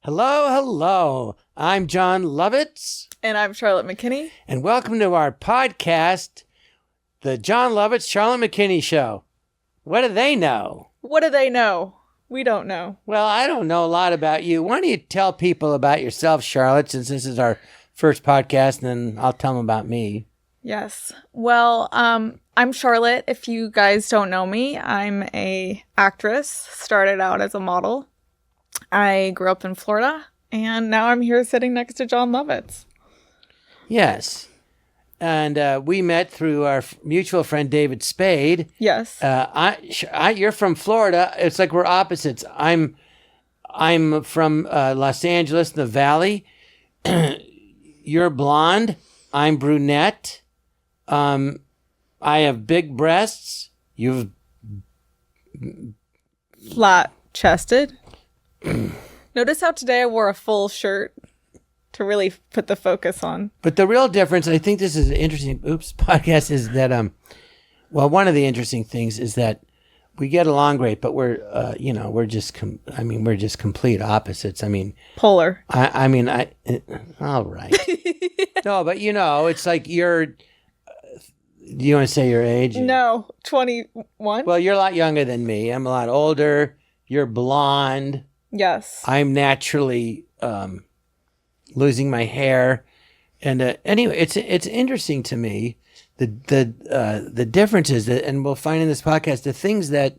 Hello, hello. I'm Jon Lovitz. And I'm Charlotte McKinney. And welcome to our podcast, the Jon Lovitz, Charlotte McKinney Show. What do they know? What do they know? We don't know. Well, I don't know a lot about you. Why don't you tell people about yourself, Charlotte, since this is our first podcast, and then I'll tell them about me. Yes. Well, I'm Charlotte. If you guys don't know me, I'm a actress. Started out as a model. I grew up in Florida, and now I'm here sitting next to Jon Lovitz. Yes. And we met through our mutual friend, David Spade. Yes. You're from Florida. It's like we're opposites. I'm from Los Angeles, the Valley. You're blonde. I'm brunette. I have big breasts. You've flat-chested. Notice how today I wore a full shirt to really put the focus on. But the real difference, I think this is an interesting podcast, is that one of the interesting things is that we get along great, but we're just complete opposites. I mean, polar. All right. No, but it's like do you want to say your age? No, 21. Well, you're a lot younger than me. I'm a lot older. You're blonde. Yes. I'm naturally losing my hair, and anyway, it's interesting to me the differences and we'll find in this podcast the things that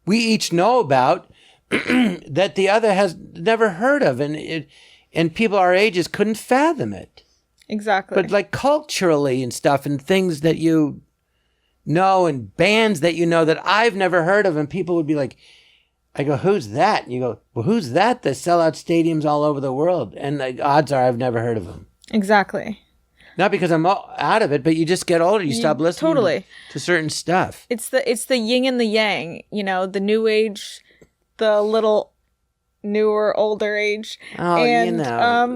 we each know about that the other has never heard of, and people our ages couldn't fathom it. Exactly. But like culturally and stuff, and things that you know, and bands that you know that I've never heard of, and people would be like, I go, who's that? And you go, well, who's that? They sell out stadiums all over the world. And the odds are I've never heard of them. Exactly. Not because I'm out of it, but you just get older. You stop listening to certain stuff. It's the yin and the yang, the new age, the little newer, older age. Oh, and,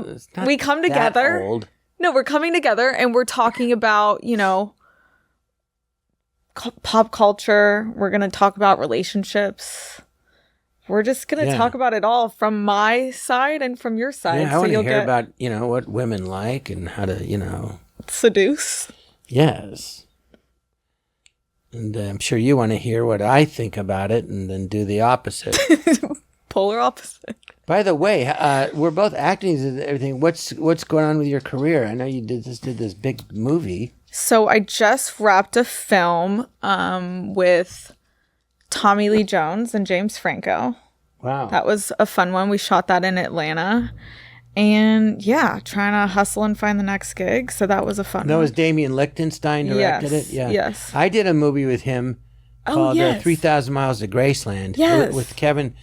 it's not we come together. That old. No, we're coming together and we're talking about, pop culture. We're going to talk about relationships. We're just going to talk about it all from my side and from your side. Yeah, I want to hear about, what women like and how to, seduce. Yes. And I'm sure you want to hear what I think about it and then do the opposite. Polar opposite. By the way, we're both acting and everything. What's going on with your career? I know you did this big movie. So I just wrapped a film with Tommy Lee Jones and James Franco. Wow. That was a fun one. We shot that in Atlanta. And trying to hustle and find the next gig. So that was a fun one. That was Damien Lichtenstein directed it? Yeah. Yes. I did a movie with him called 3,000 Miles to Graceland. Yes. With Kevin.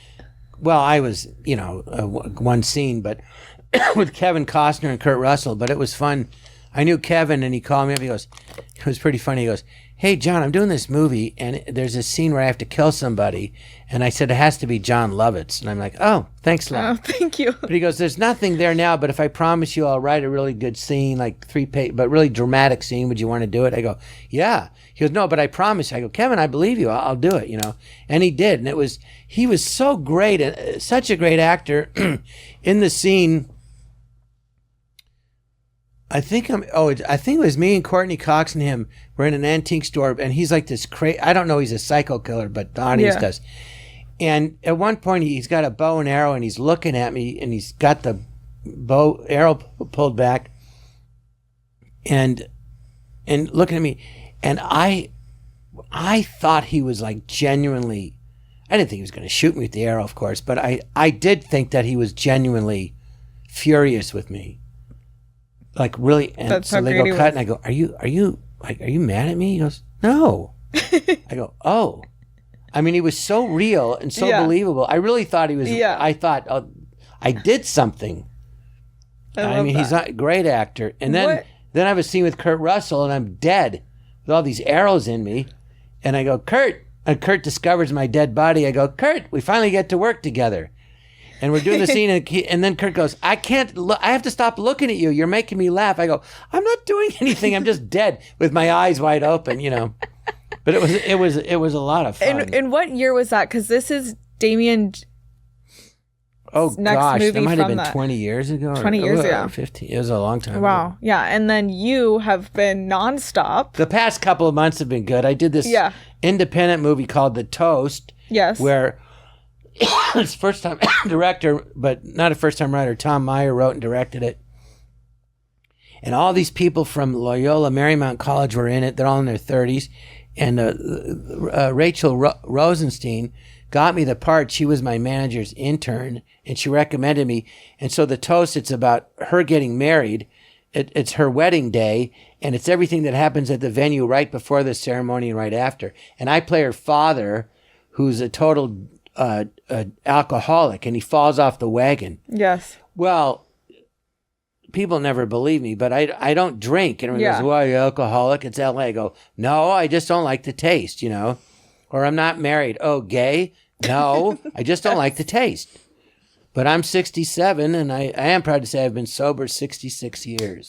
Well, I was, one scene, but with Kevin Costner and Kurt Russell. But it was fun. I knew Kevin, and he called me up. He goes, it was pretty funny. He goes, hey, Jon, I'm doing this movie, and there's a scene where I have to kill somebody. And I said, it has to be Jon Lovitz. And I'm like, oh, thanks a lot. Oh, thank you. But he goes, there's nothing there now, but if I promise you I'll write a really good scene, like 3-page, but really dramatic scene, would you want to do it? I go, yeah. He goes, no, but I promise. I go, Kevin, I believe you. I'll do it, And he did. And he was so great, such a great actor in the scene. I think it was me and Courtney Cox and him. We're in an antique store, and he's like this crazy. I don't know, he's a psycho killer, but the audience does. And at one point, he's got a bow and arrow, and he's looking at me, and he's got the arrow pulled back, and looking at me, and I thought he was like genuinely. I didn't think he was going to shoot me with the arrow, of course, but I did think that he was genuinely furious with me. Like really, and that's so they go cut, and I go, "Are you mad at me?" He goes, "No." I go, "Oh." I mean, he was so real and so believable. I really thought he was. Yeah. I thought, oh, I did something. I mean, he's a great actor. And then I have a scene with Kurt Russell, and I'm dead with all these arrows in me, and I go, "Kurt," and Kurt discovers my dead body. I go, "Kurt, we finally get to work together." And we're doing the scene, and then Kurt goes, I can't look. I have to stop looking at you. You're making me laugh. I go, I'm not doing anything. I'm just dead with my eyes wide open, But it was a lot of fun. And what year was that? Because this is Damien Oh next gosh, movie that might have from been 20 years ago. 20 years ago. 15. It was a long time Wow. ago. Yeah. And then you have been nonstop. The past couple of months have been good. I did this independent movie called The Toast. Yes. Where it's first time director, but not a first time writer. Tom Meyer wrote and directed it. And all these people from Loyola Marymount College were in it. They're all in their 30s. And Rachel Rosenstein got me the part. She was my manager's intern, and she recommended me. And so The Toast, it's about her getting married. It's her wedding day, and it's everything that happens at the venue right before the ceremony and right after. And I play her father, who's a total alcoholic, and he falls off the wagon. Yes. Well, people never believe me, but I don't drink. And everyone goes, well, are you alcoholic? It's LA. I go, no, I just don't like the taste, you know. Or I'm not married. Oh, gay? No, I just don't like the taste. But I'm 67, and I am proud to say I've been sober 66 years.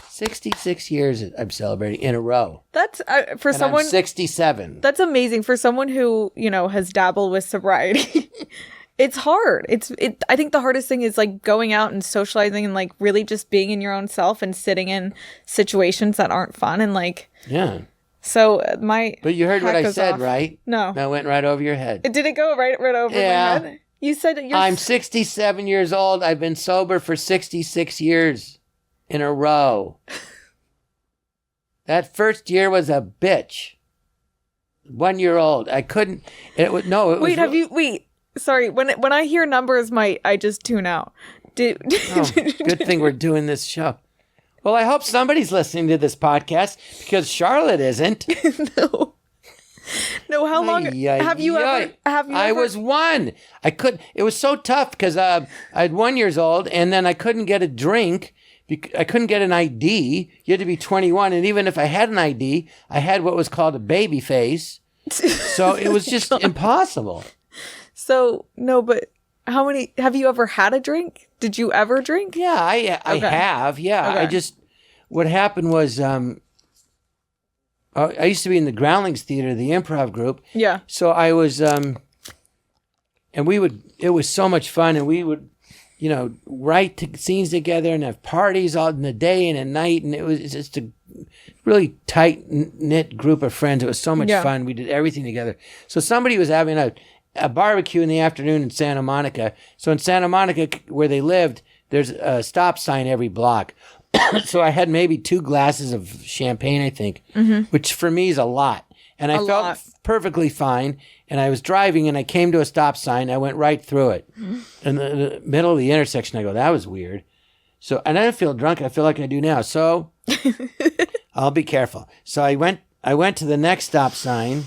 66 years I'm celebrating in a row. That's for someone. I'm 67. That's amazing for someone who, you know, has dabbled with sobriety. It's hard. I think the hardest thing is like going out and socializing and like really just being in your own self and sitting in situations that aren't fun and like. Yeah. So But you heard what I said, right? No. That went right over your head. Did it go right over my head? You said I'm 67 years old. I've been sober for 66 years in a row. That first year was a bitch. 1 year old. I couldn't. Wait. Sorry. When I hear numbers, I just tune out. Good thing we're doing this show. Well, I hope somebody's listening to this podcast because Charlotte isn't. No, how long have you ever? I was one. It was so tough because I had 1 year old and then I couldn't get a drink. I couldn't get an ID. You had to be 21. And even if I had an ID, I had what was called a baby face. So it was just impossible. So, no, but how many, have you ever had a drink? Did you ever drink? Yeah, I have. Yeah. Okay. What happened was, I used to be in the Groundlings Theater, the improv group. Yeah. So I was, and it was so much fun, and we would, you know, write scenes together and have parties all in the day and at night, and it was just a really tight-knit group of friends. It was so much fun. We did everything together. So somebody was having a barbecue in the afternoon in Santa Monica. So in Santa Monica, where they lived, there's a stop sign every block. So I had maybe 2 glasses of champagne, I think, which for me is a lot. And I felt perfectly fine. And I was driving and I came to a stop sign. I went right through it. In the middle of the intersection, I go, that was weird. So, and I didn't feel drunk. I feel like I do now. So I'll be careful. So I went to the next stop sign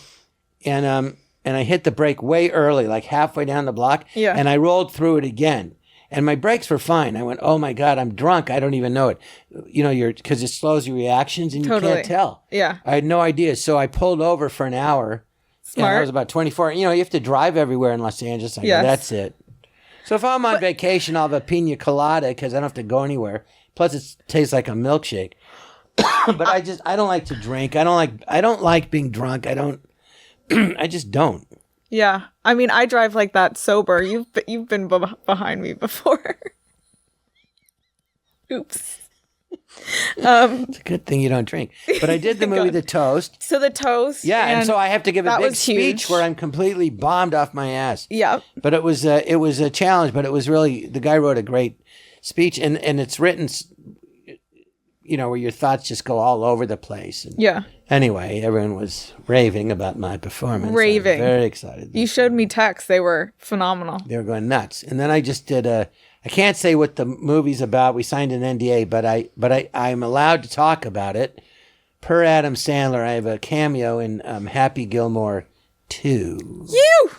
and I hit the brake way early, like halfway down the block. Yeah. And I rolled through it again. And my brakes were fine. I went, oh my God, I'm drunk. I don't even know it. You know, because it slows your reactions and you can't tell. Yeah. I had no idea. So I pulled over for an hour. Smart. And I was about 24. You know, you have to drive everywhere in Los Angeles. That's it. So if I'm on vacation, I'll have a pina colada because I don't have to go anywhere. Plus, it tastes like a milkshake. But I don't like to drink. I don't like being drunk. I just don't. Yeah. I mean, I drive like that sober. You've been behind me before. Oops. It's a good thing you don't drink. But I did the movie The Toast. So The Toast. Yeah, and so I have to give a big speech where I'm completely bombed off my ass. Yeah. But it was a challenge, but it was really, the guy wrote a great speech, and it's written, you know, where your thoughts just go all over the place. And yeah. Anyway, everyone was raving about my performance. Raving. I was very excited. You showed me texts. They were phenomenal. They were going nuts. And then I just did I can't say what the movie's about. We signed an NDA, but I'm allowed to talk about it. Per Adam Sandler, I have a cameo in Happy Gilmore 2. You!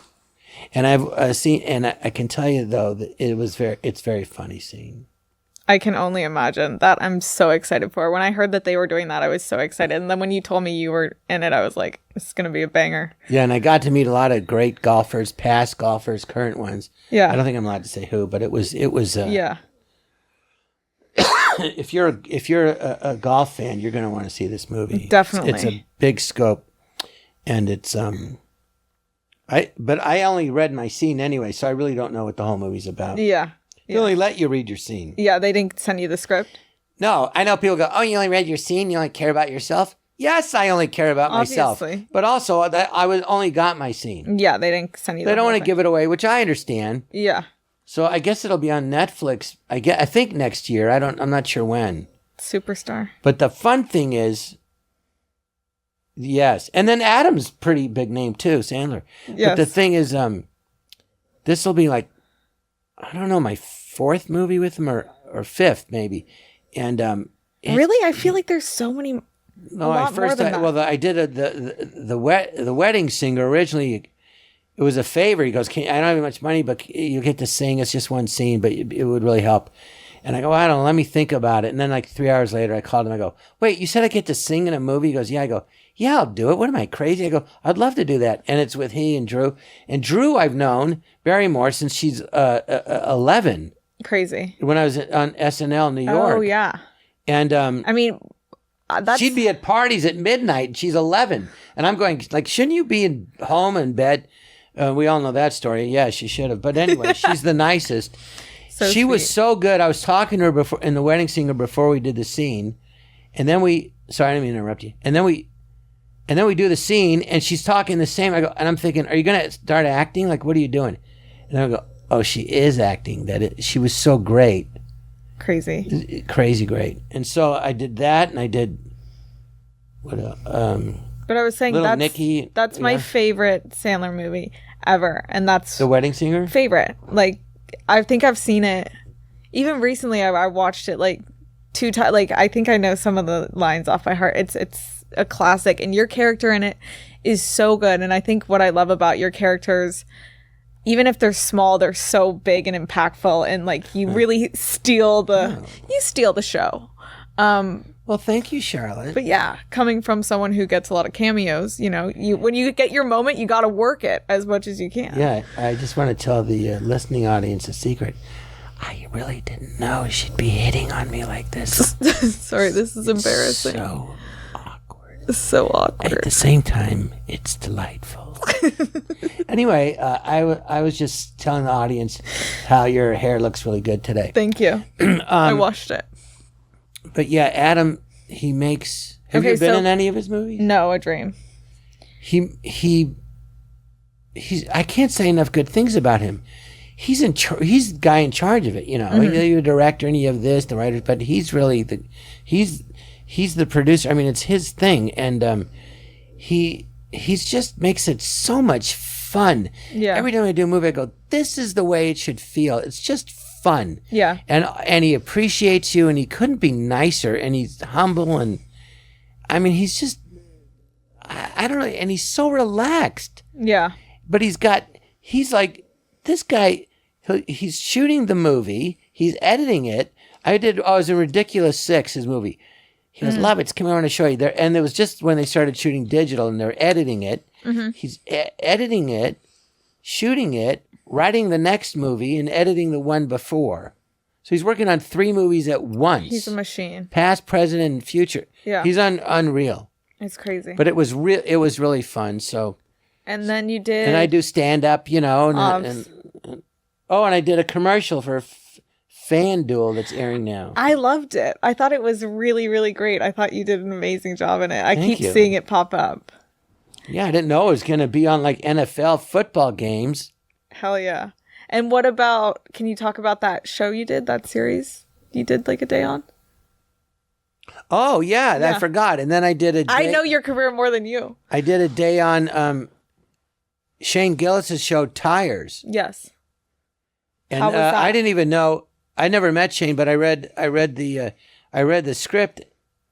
And I've seen, and I can tell you though that it's very funny scene. I can only imagine. That I'm so excited for. When I heard that they were doing that, I was so excited. And then when you told me you were in it, I was like, this is going to be a banger. Yeah, and I got to meet a lot of great golfers, past golfers, current ones. Yeah. I don't think I'm allowed to say who, but it was yeah. If you're a golf fan, you're going to want to see this movie. Definitely. It's a big scope, and it's But I only read my scene anyway, so I really don't know what the whole movie's about. Yeah. They only let you read your scene. Yeah, they didn't send you the script? No, I know people go, oh, you only read your scene? You only care about yourself? Yes, I only care about myself. But also, I only got my scene. Yeah, they didn't send you the They don't want to give it away, which I understand. Yeah. So I guess it'll be on Netflix, I think next year. I'm not sure when. Superstar. But the fun thing is, yes. And then Adam's pretty big name too, Sandler. Yes. But the thing is, this will be like, I don't know, my fourth movie with him or fifth maybe. And really, I feel like there's so many. No, I did the wedding singer originally. It was a favor. He goes, I don't have much money, but you get to sing. It's just one scene, but it would really help. And I go, I don't know. Let me think about it. And then like 3 hours later, I called him. I go, wait, you said I get to sing in a movie? He goes, yeah. I go, yeah, I'll do it. What am I, crazy? I go, I'd love to do that. And it's with he and Drew. And Drew I've known Barrymore since she's 11. Crazy. When I was on SNL in New York. Oh, yeah. And I mean, she'd be at parties at midnight and she's 11. And I'm going, like, shouldn't you be home in bed? We all know that story. Yeah, she should have. But anyway, she's the nicest. She was so good. I was talking to her before in the wedding singer before we did the scene. And then sorry, I didn't mean to interrupt you. And then we do the scene and she's talking the same. I go, and I'm thinking, are you going to start acting? Like, what are you doing? And I go, oh, she is acting. She was so great. Crazy great. And so I did that and I did but I was saying Little Nicky, that's my favorite Sandler movie ever. And that's The Wedding Singer? Favorite. Like, I think I've seen it even recently. I watched it like 2 times. Like, I think I know some of the lines off by heart. It's a classic, and your character in it is so good. And I think what I love about your characters, even if they're small, they're so big and impactful, and like you really steal the show. Well, thank you, Charlotte. But yeah, coming from someone who gets a lot of cameos, when you get your moment, you got to work it as much as you can. Yeah, I just want to tell the listening audience a secret. I really didn't know she'd be hitting on me like this. Sorry, this is embarrassing. So awkward. It's so awkward. At the same time, it's delightful. Anyway, I was just telling the audience how your hair looks really good today. Thank you. I washed it. But yeah, Adam, he makes. Have you been in any of his movies? No, a dream. He's. I can't say enough good things about him. He's he's the guy in charge of it. Mm-hmm. You're the director and you have this, the writers, but he's really he's the producer. I mean, it's his thing, and he's just makes it so much fun. Yeah. Every time I do a movie, I go, "This is the way it should feel." It's just fun. Yeah. And he appreciates you, and he couldn't be nicer, and he's humble, and I mean, he's just I don't know, and he's so relaxed. Yeah. But he's like. This guy, he's shooting the movie. He's editing it. I was in Ridiculous 6, his movie. He goes, Lovitz, come here, I want to show you. And it was just when they started shooting digital and they're editing it. Mm-hmm. He's editing it, shooting it, writing the next movie, and editing the one before. So he's working on 3 movies at once. He's a machine. Past, present, and future. Yeah. He's unreal. It's crazy. But it was really fun, so... And then you did... And I do stand-up, and I did a commercial for FanDuel that's airing now. I loved it. I thought it was really, really great. I thought you did an amazing job in it. I Thank keep you. seeing it pop up. Yeah, I didn't know it was going to be on like NFL football games. Hell yeah. And what about, can you talk about that show you did, that series you did like a day on? Oh, yeah. I forgot. And then I did a day. I know your career more than you. I did a day on Shane Gillis's show, Tires. Yes. And how was that? I didn't even know. I never met Shane, but I read the script.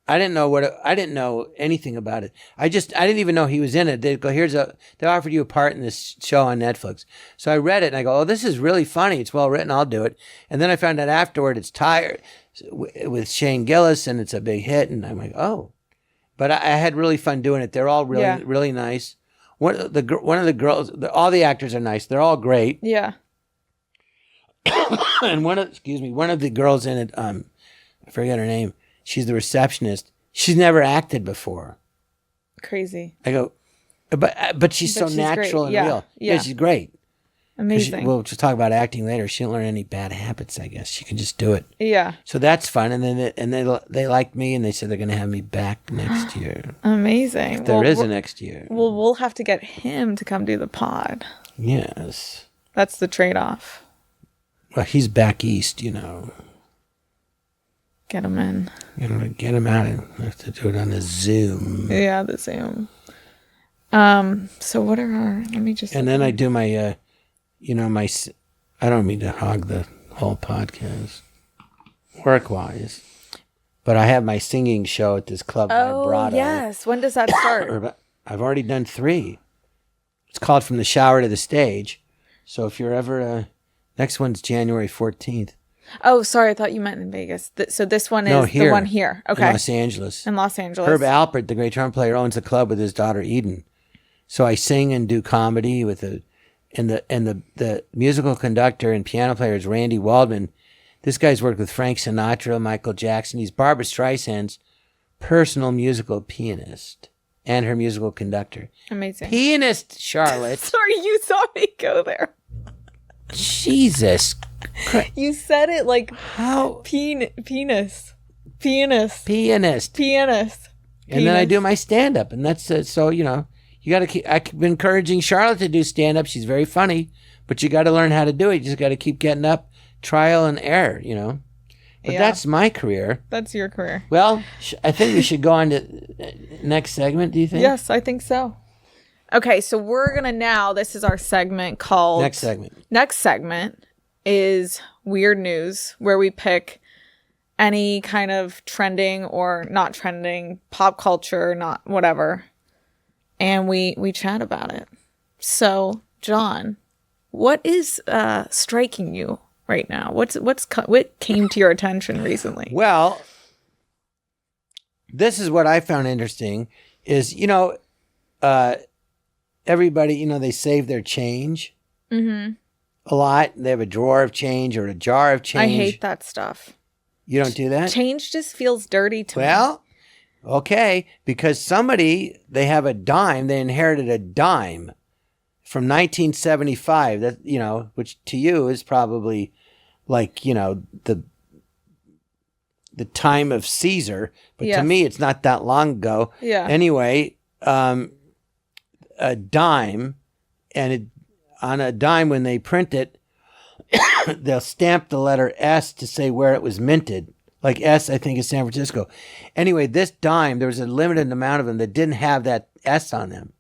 I didn't know anything about it. I didn't even know he was in it. They go, they offered you a part in this show on Netflix. So I read it and I go, oh, this is really funny. It's well written. I'll do it. And then I found out afterward it's Tires with Shane Gillis and it's a big hit. And I'm like, oh, but I had really fun doing it. They're all really, really nice. One of the girls, all the actors are nice. They're all great. Yeah. And one of the girls in it, I forget her name. She's the receptionist. She's never acted before. Crazy. I go, But she's so she's natural great. and real. Yeah, she's great. Amazing. We'll just talk about acting later. She didn't learn any bad habits, I guess. She can just do it. Yeah. So that's fun. And then they like me, and they said they're going to have me back next year. Amazing. If there is a next year. Well, we'll have to get him to come do the pod. Yes. That's the trade-off. Well, he's back east, you know. Get him in. Get him out. I have to do it on the Zoom. Yeah, the Zoom. So what are our... Let me just... And then I do my... I don't mean to hog the whole podcast, work-wise, but I have my singing show at this club. Oh, yes. When does that start? I've already done 3. It's called From the Shower to the Stage. So if you're ever, next one's January 14th. Oh, sorry. I thought you meant in Vegas. So this one is the one here. Okay. In Los Angeles. In Los Angeles. Herb Alpert, the great trumpet player, owns the club with his daughter Eden. So I sing and do comedy with the musical conductor and piano player is Randy Waldman. This guy's worked with Frank Sinatra, Michael Jackson. He's Barbra Streisand's personal musical pianist and her musical conductor. Amazing. Pianist, Charlotte. Sorry, you saw me go there. Jesus Christ. You said it like how penis. Pianist. And then I do my stand-up, and that's so you got to keep. I've been encouraging Charlotte to do stand-up. She's very funny, but you got to learn how to do it. You just got to keep getting up, trial and error. But that's my career. That's your career. Well, I think we should go on to next segment. Do you think? Yes, I think so. Okay, so we're gonna this is our segment called Next segment. Next segment is Weird News, where we pick any kind of trending or not trending, pop culture, not whatever, and we chat about it. So, John, what is striking you right now? What came to your attention recently? Well, this is what I found interesting is, everybody, they save their change a lot. They have a drawer of change or a jar of change. I hate that stuff. You don't do that? Change just feels dirty to me. Well, okay, because they have a dime. They inherited a dime from 1975. That which to you is probably like the time of Caesar, but to me it's not that long ago. Yeah. Anyway, a dime, and on a dime when they print it, they'll stamp the letter S to say where it was minted. Like S, I think, is San Francisco. Anyway, this dime, there was a limited amount of them that didn't have that S on them.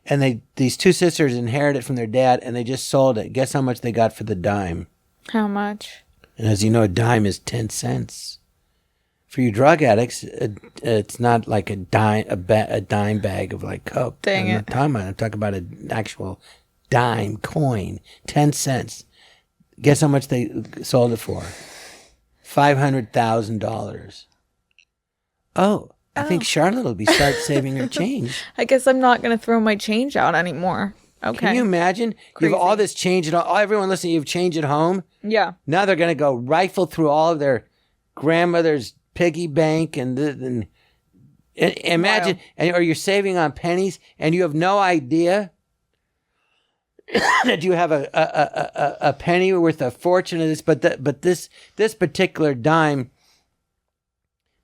And these 2 sisters inherited it from their dad, and they just sold it. Guess how much they got for the dime? How much? And as you know, a dime is 10 cents. For you drug addicts, it's not like a dime bag of like Coke. Dang it. I'm talking about an actual dime coin, 10 cents. Guess how much they sold it for? $500,000. Oh, I think Charlotte will start saving her change. I guess I'm not going to throw my change out anymore. Okay. Can you imagine? Crazy. You have all this change at all. Everyone listening, you have change at home. Yeah. Now they're going to go rifle through all of their grandmother's piggy bank and imagine, or you're saving on pennies and you have no idea that you have a penny worth a fortune of this, but this particular dime,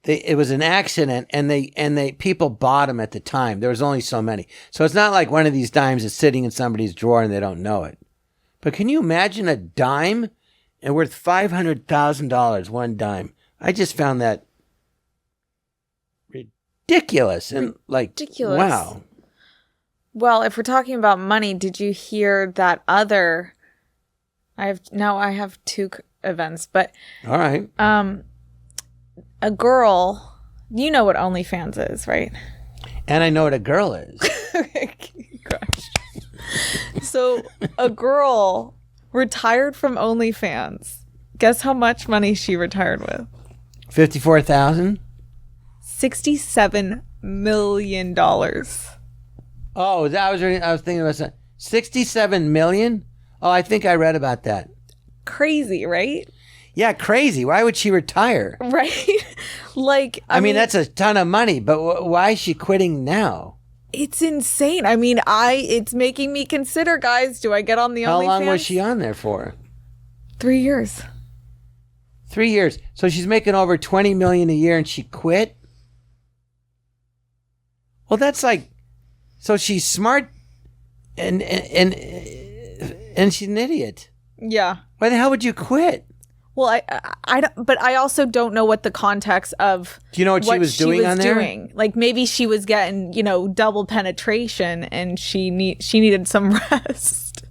it was an accident, and they people bought them at the time. There was only so many, so it's not like one of these dimes is sitting in somebody's drawer and they don't know it. But can you imagine a dime and worth $500,000, one dime? I just found that ridiculous and ridiculous. Wow. Well, if we're talking about money, did you hear that other? I have 2 events, but all right. A girl, you know what OnlyFans is, right? And I know what a girl is. Gosh. So a girl retired from OnlyFans. Guess how much money she retired with? 54,000. $67 million. Oh, I was thinking about that. 67 million? Oh, I think I read about that. Crazy, right? Yeah, crazy. Why would she retire? Right? Like, I mean, that's a ton of money, but why is she quitting now? It's insane. I mean, it's making me consider, guys, do I get on the OnlyFans? How long was she on there for? 3 years. 3 years. So she's making over $20 million a year and she quit? Well, that's like, so she's smart and she's an idiot. Yeah. Why the hell would you quit? Well, but I also don't know what the context of. Do you know what she was doing on there? Like maybe she was getting, double penetration and she needed some rest.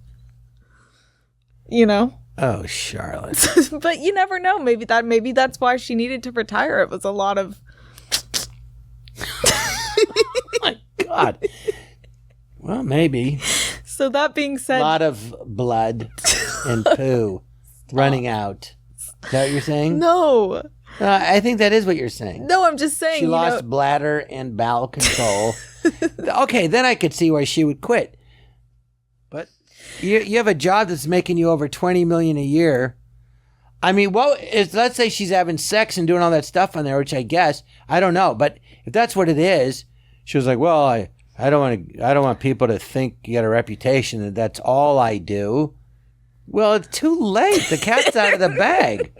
Oh, Charlotte. But you never know. Maybe that's why she needed to retire. It was a lot of. Oh my God. Well, maybe. So that being said, a lot of blood and poo running out. Is that what you're saying? No. I think that is what you're saying. No, I'm just saying. She lost bladder and bowel control. Okay, then I could see why she would quit. But you have a job that's making you over $20 million a year. I mean, let's say she's having sex and doing all that stuff on there, which I guess, I don't know. But if that's what it is, she was like, well, I don't want people to think you got a reputation that that's all I do. Well, it's too late. The cat's out of the bag.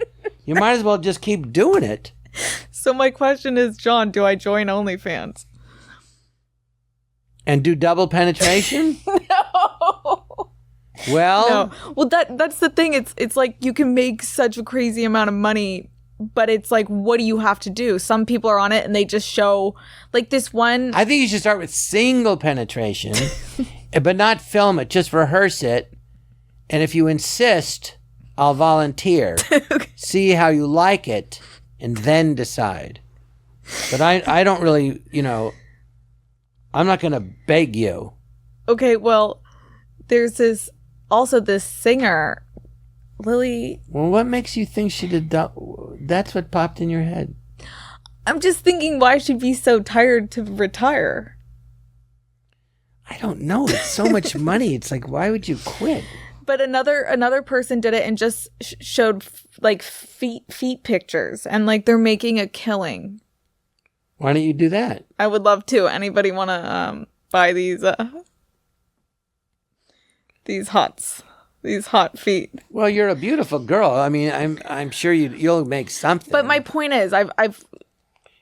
You might as well just keep doing it. So my question is, John, do I join OnlyFans? And do double penetration? No. Well, no. Well, that's the thing. It's like you can make such a crazy amount of money, but it's like, what do you have to do? Some people are on it and they just show like this one. I think you should start with single penetration, but not film it. Just rehearse it. And if you insist, I'll volunteer. Okay. See how you like it, and then decide. But I don't really, I'm not going to beg you. Okay, well, there's this singer, Lily. Well, what makes you think she did that? That's what popped in your head. I'm just thinking why she'd be so tired to retire. I don't know. It's so much money. It's like, why would you quit? But another person did it and just showed like feet pictures and like they're making a killing. Why don't you do that? I would love to. Anybody want to buy these hot feet? Well, you're a beautiful girl. I mean, I'm sure you'll make something. But my point is,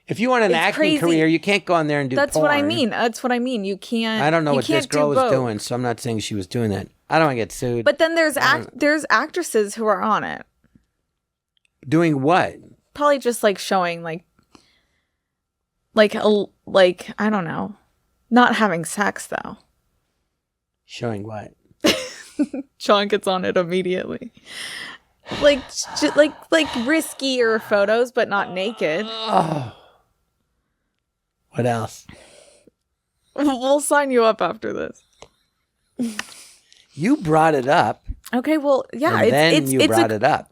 if you want an acting career, you can't go on there and do That's porn. what I mean. That's what I mean. You can't. I don't know what this girl was both. doing, so I'm not saying she was doing that. I don't want to get sued. But then there's actresses who are on it. Doing what? Probably just like showing like I don't know, not having sex though. Showing what? John gets on it immediately. Like riskier photos, but not naked. Oh. What else? We'll sign you up after this. You brought it up. Okay, well, yeah. And then you brought it up.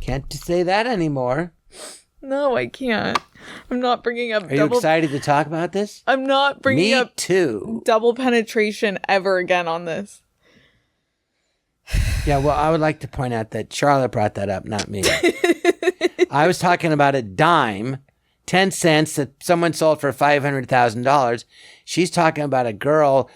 Can't say that anymore. No, I can't. I'm not bringing up. Are you excited to talk about this? I'm not bringing up. Me too. Double penetration ever again on this. Yeah, well, I would like to point out that Charlotte brought that up, not me. I was talking about a dime, 10 cents that someone sold for $500,000. She's talking about a girl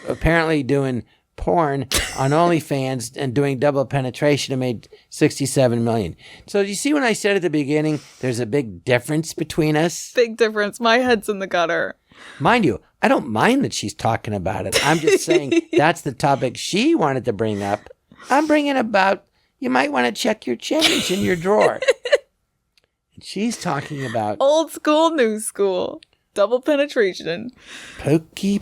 apparently doing porn on OnlyFans and doing double penetration and made $67 million. So you see when I said at the beginning, there's a big difference between us? Big difference. My head's in the gutter. Mind you, I don't mind that she's talking about it. I'm just saying that's the topic she wanted to bring up. I'm bringing about, you might want to check your change in your drawer. And she's talking about old school, new school. Double penetration. Pokey.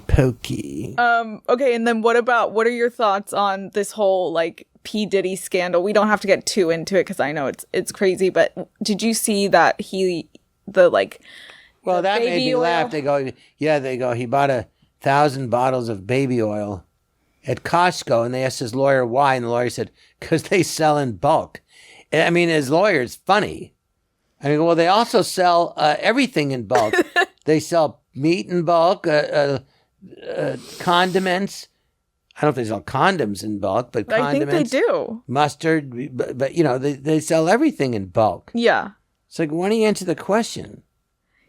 Okay, and then what are your thoughts on this whole like P. Diddy scandal? We don't have to get too into it because I know it's crazy, but did you see that Well, that made me laugh. They go, he bought 1,000 bottles of baby oil at Costco, and they asked his lawyer why, and the lawyer said, because they sell in bulk. I mean, his lawyer's funny. I mean, well, they also sell everything in bulk. They sell meat in bulk, condiments. I don't know if they sell condoms in bulk, but condiments. I think they do. Mustard, but they sell everything in bulk. Yeah. It's like, why don't you answer the question?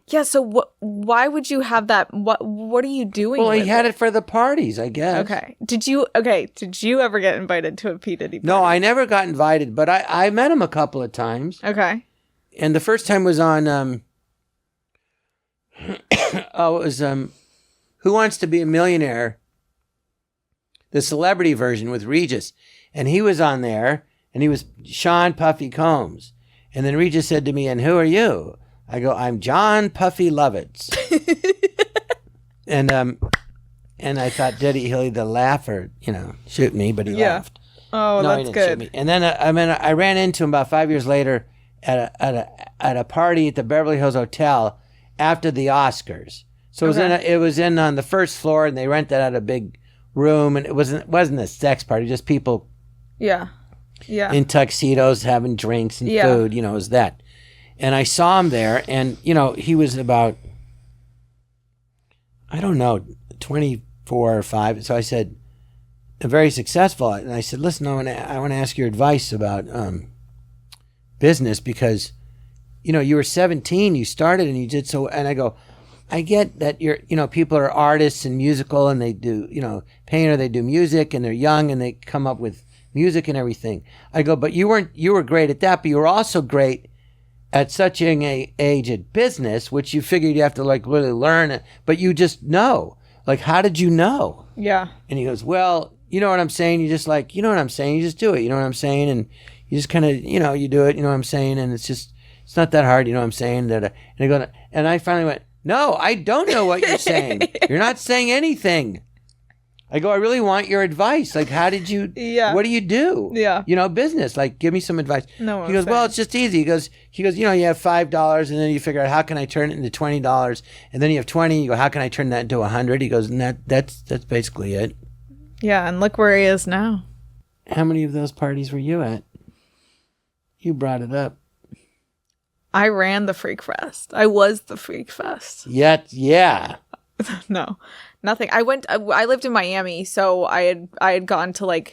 Yeah, so why would you have that? What are you doing? Well, he had it for the parties, I guess. Okay. Did you ever get invited to a P. Diddy party? No, I never got invited, but I met him a couple of times. Okay. And the first time was on it was Who Wants to Be a Millionaire? The celebrity version with Regis. And he was on there, and he was Sean Puffy Combs. And then Regis said to me, "And who are you?" I go, "I'm John Puffy Lovitz." and I thought, did he'll either laugh or, shoot me, but he laughed. Oh, no, that's he didn't good. shoot me. And then I ran into him about 5 years later at a party at the Beverly Hills Hotel after the Oscars. So it was in on the first floor, and they rented out a big room, and it wasn't a sex party, just people in tuxedos having drinks and food, it was that. And I saw him there, and he was about, I don't know, 24 or 5. So I said, very successful, and I said, "Listen, I want to ask your advice about business, because you were 17, you started, and you did so." And I go, "I get that people are artists and musical, and they do, painter, they do music, and they're young, and they come up with music and everything." I go, "But you were great at that, but you were also great at such an age at business, which you figured you have to really learn, but you just know. How did you know?" Yeah. And he goes, "Well, you know what I'm saying? You just you know what I'm saying? You just do it. You know what I'm saying? And you just kind of, you do it. You know what I'm saying? And it's not that hard. You know what I'm saying?" And I finally went, "No, I don't know what you're saying. You're not saying anything." I go, "I really want your advice. How did you, what do you do? Yeah. Business, give me some advice." No, he goes, "Well, it's just easy." He goes, you have $5, and then you figure out, how can I turn it into $20? And then you have 20, you go, how can I turn that into 100? He goes, and that's basically it. Yeah, and look where he is now. How many of those parties were you at? You brought it up. I ran the Freak Fest. I was the Freak Fest. Yeah. No, nothing. I lived in Miami, so I had gone to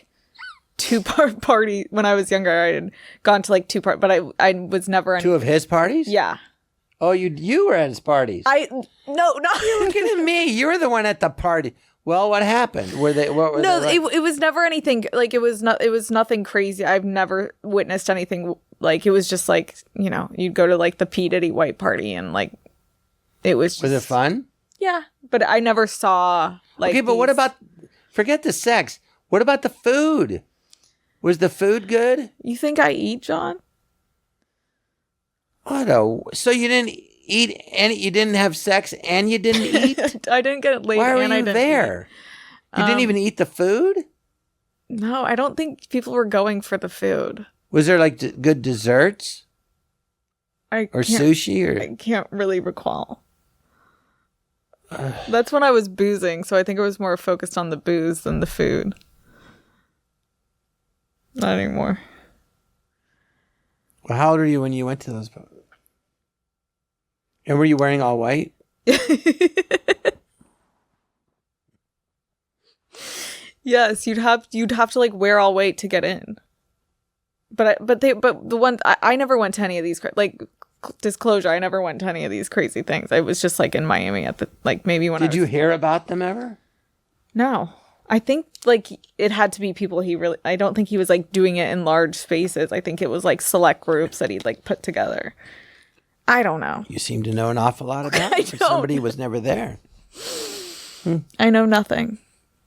2 parties when I was younger. I had gone to 2 parties, but I was never 2 of his parties? Yeah. Oh, you were at his parties. No. You're looking at me. You were the one at the party. Well, what happened? What were no, they it was never anything it was nothing crazy. I've never witnessed anything it was just you'd go to the P. Diddy white party, and it was just, Was it fun? Yeah, but I never saw okay, but what about, forget the sex, what about the food? Was the food good? You think I eat, John? So you didn't eat you didn't have sex and you didn't eat? I didn't get laid. Why were and you I didn't there? You didn't even eat the food? No, I don't think people were going for the food. Was there good desserts? Or sushi? I can't really recall. That's when I was boozing, so I think I was more focused on the booze than the food. Not anymore. Well, how old were you when you went to those? And were you wearing all white? Yes, you'd have to wear all white to get in. But the one I never went to any of these disclosure, I never went to any of these crazy things. I was just in Miami at the maybe when Did you hear about them ever? No. I think it had to be people I don't think he was doing it in large spaces. I think it was select groups that he'd put together. I don't know. You seem to know an awful lot about it for somebody who was never there. I know nothing.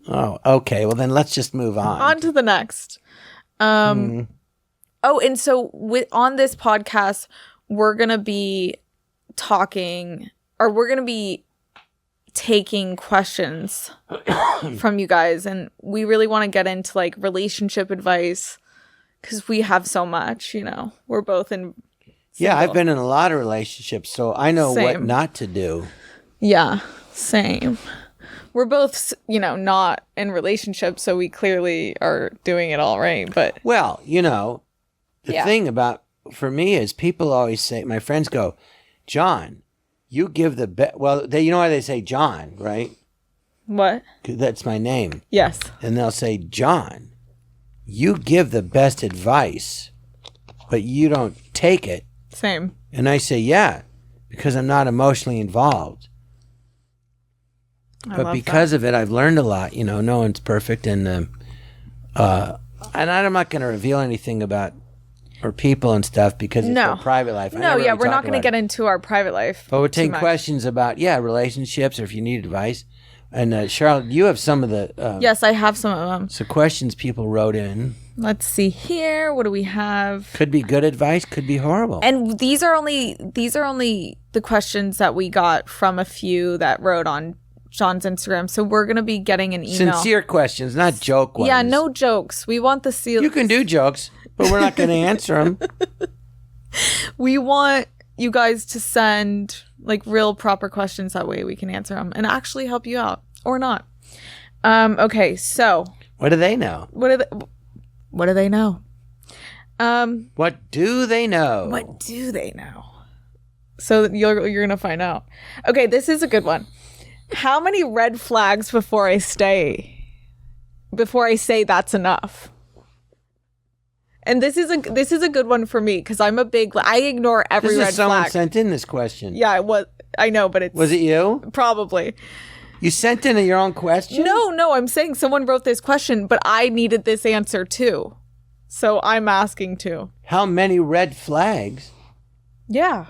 Oh, okay. Well, then let's just move on. On to the next. Oh, and so on this podcast, we're going to be talking, or we're going to be taking questions from you guys. And we really want to get into relationship advice because we have so much, we're both in. Yeah, I've been in a lot of relationships, so I know what not to do. Yeah, same. We're both, not in relationships, so we clearly are doing it all right. But well, the thing about for me is people always say, my friends go, "John, you give the best." Well, you know why they say John, right? What? 'Cause that's my name. Yes. And they'll say, "John, you give the best advice, but you don't take it." Same. And I say, "Yeah, because I'm not emotionally involved. But because of it, I've learned a lot. You know, no one's perfect, and I'm not going to reveal anything about or people and stuff because it's their private life. No, yeah, we're not going to get into our private life. But we're taking questions about relationships, or if you need advice. And Charlotte, you have some of the yes, I have some of them. So questions people wrote in. Let's see here. What do we have? Could be good advice, could be horrible. And these are only the questions that we got from a few that wrote on Jon's Instagram. So we're going to be getting an email. Sincere questions, not joke ones. Yeah, no jokes. We want the seal. You can do jokes, but we're not going to answer them. We want you guys to send like real proper questions. That way we can answer them and actually help you out or not. Okay, so. What do they know? What do they know? What do they know? What do they know? So you're going to find out. Okay, this is a good one. How many red flags before I say that's enough? And this is a good one for me because I'm a big. I ignore every red flag. Someone sent in this question. Yeah, it was. I know, but it's. Was it you? Probably. You sent in your own question? No. I'm saying someone wrote this question, but I needed this answer too, so I'm asking too. How many red flags? Yeah.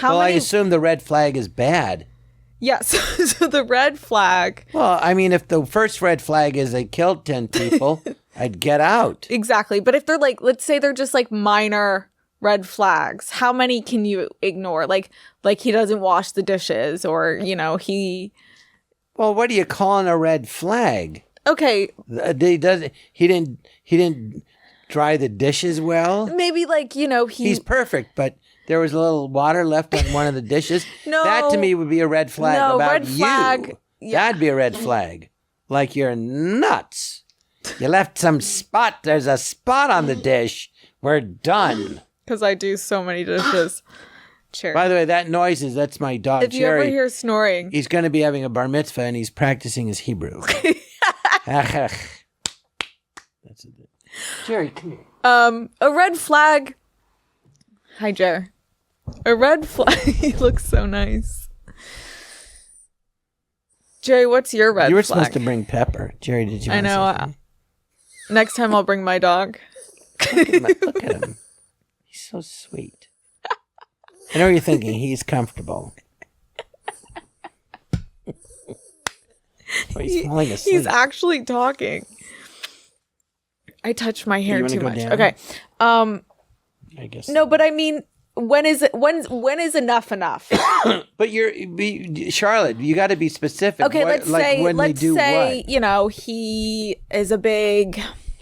I assume the red flag is bad. Yes. So the red flag. Well, I mean, if the first red flag is they killed 10 people, I'd get out. Exactly. But if they're like, let's say they're just like minor red flags, how many can you ignore? Like he doesn't wash the dishes or, he. Well, what are you calling a red flag? Okay. He didn't dry the dishes well. Maybe he's perfect, but there was a little water left on one of the dishes. No. That to me would be a red flag about red flag, you. Yeah. That'd be a red flag. Like you're nuts. You left some spot. There's a spot on the dish. We're done. Because I do so many dishes. Cherry. By the way, that's my dog, if Cherry. If you ever hear snoring. He's going to be having a bar mitzvah and he's practicing his Hebrew. That's it. Jerry, come here. A red flag. Hi, Jer. A red flag. He looks so nice. Jerry, what's your red flag? You were supposed to bring Pepper. Jerry, did you want I know. Something? Next time I'll bring my dog. Look at him. He's so sweet. I know what you're thinking. He's comfortable. He's falling asleep. He's actually talking. I touched my hair too much. Down? Okay. I guess. No, but I mean, when is enough? But Charlotte, you got to be specific. Okay, let's say what? He is a big.